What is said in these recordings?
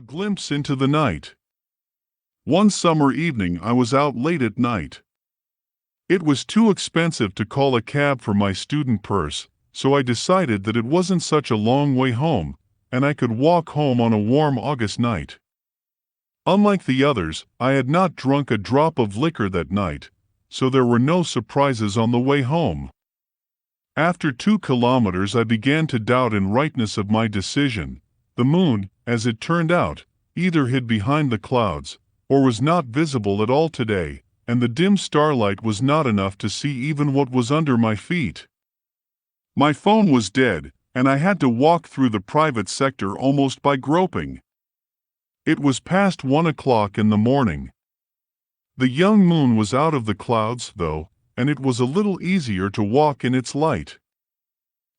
glimpse into the night. One summer evening I was out late at night. It was too expensive to call a cab for my student purse, so I decided that it wasn't such a long way home, and I could walk home on a warm August night. Unlike the others, I had not drunk a drop of liquor that night, so there were no surprises on the way home. After 2 kilometers I began to doubt the rightness of my decision. The moon, as it turned out, either hid behind the clouds, or was not visible at all today, and the dim starlight was not enough to see even what was under my feet. My phone was dead, and I had to walk through the private sector almost by groping. It was past 1 o'clock in the morning. The young moon was out of the clouds, though, and it was a little easier to walk in its light.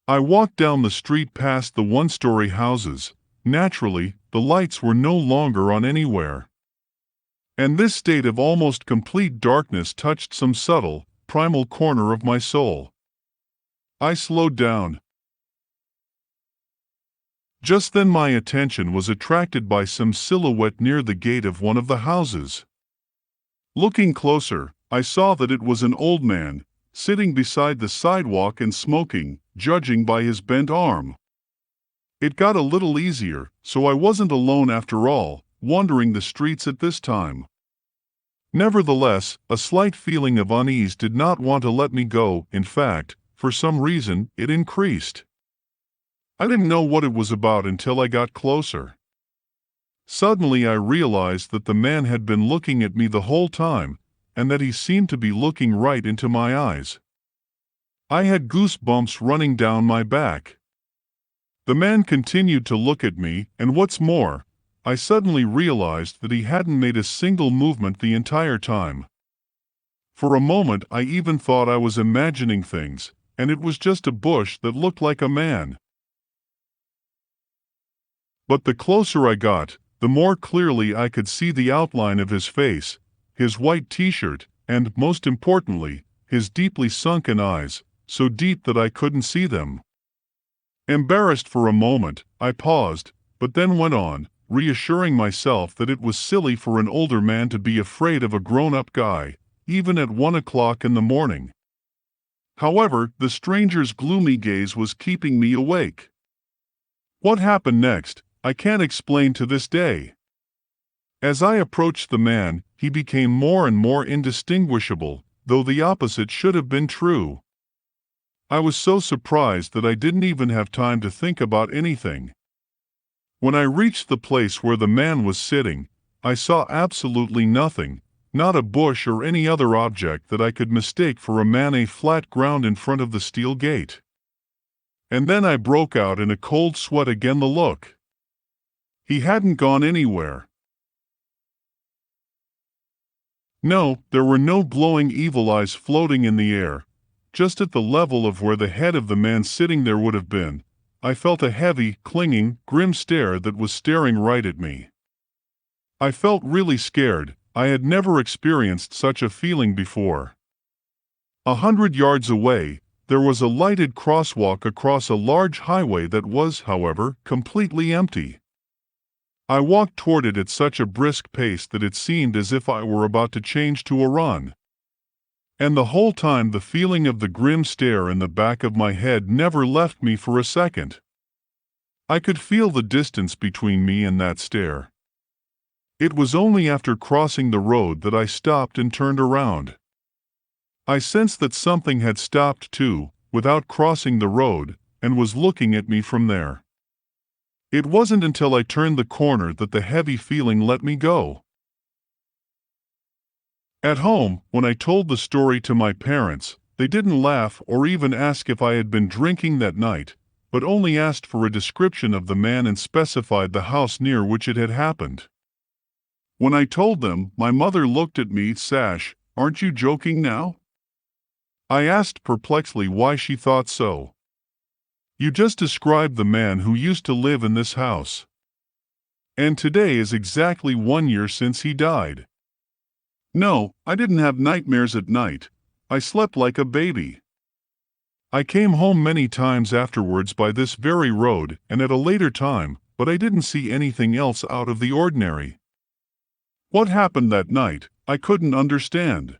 I walked down the street past the one-story houses. Naturally, the lights were no longer on anywhere. And this state of almost complete darkness touched some subtle, primal corner of my soul. I slowed down. Just then my attention was attracted by some silhouette near the gate of one of the houses. Looking closer, I saw that it was an old man, sitting beside the sidewalk and smoking, judging by his bent arm. It got a little easier, so I wasn't alone after all, wandering the streets at this time. Nevertheless, a slight feeling of unease did not want to let me go. In fact, for some reason, it increased. I didn't know what it was about until I got closer. Suddenly I realized that the man had been looking at me the whole time, and that he seemed to be looking right into my eyes. I had goosebumps running down my back. The man continued to look at me, and what's more, I suddenly realized that he hadn't made a single movement the entire time. For a moment I even thought I was imagining things, and it was just a bush that looked like a man. But the closer I got, the more clearly I could see the outline of his face, his white t-shirt, and, most importantly, his deeply sunken eyes, so deep that I couldn't see them. Embarrassed for a moment, I paused, but then went on, reassuring myself that it was silly for an older man to be afraid of a grown-up guy, even at 1 o'clock in the morning. However, the stranger's gloomy gaze was keeping me awake. What happened next, I can't explain to this day. As I approached the man, he became more and more indistinguishable, though the opposite should have been true. I was so surprised that I didn't even have time to think about anything. When I reached the place where the man was sitting, I saw absolutely nothing, not a bush or any other object that I could mistake for a man. A flat ground in front of the steel gate. And then I broke out in a cold sweat again. The look. He hadn't gone anywhere. No, there were no glowing evil eyes floating in the air. Just at the level of where the head of the man sitting there would have been, I felt a heavy, clinging, grim stare that was staring right at me. I felt really scared. I had never experienced such a feeling before. 100 yards away, there was a lighted crosswalk across a large highway that was, however, completely empty. I walked toward it at such a brisk pace that it seemed as if I were about to change to a run. And the whole time the feeling of the grim stare in the back of my head never left me for a second. I could feel the distance between me and that stare. It was only after crossing the road that I stopped and turned around. I sensed that something had stopped too, without crossing the road, and was looking at me from there. It wasn't until I turned the corner that the heavy feeling let me go. At home, when I told the story to my parents, they didn't laugh or even ask if I had been drinking that night, but only asked for a description of the man and specified the house near which it had happened. When I told them, my mother looked at me. "Sash, aren't you joking now?" I asked perplexedly why she thought so. "You just described the man who used to live in this house. And today is exactly 1 year since he died." No, I didn't have nightmares at night. I slept like a baby. I came home many times afterwards by this very road, and at a later time, but I didn't see anything else out of the ordinary. What happened that night, I couldn't understand.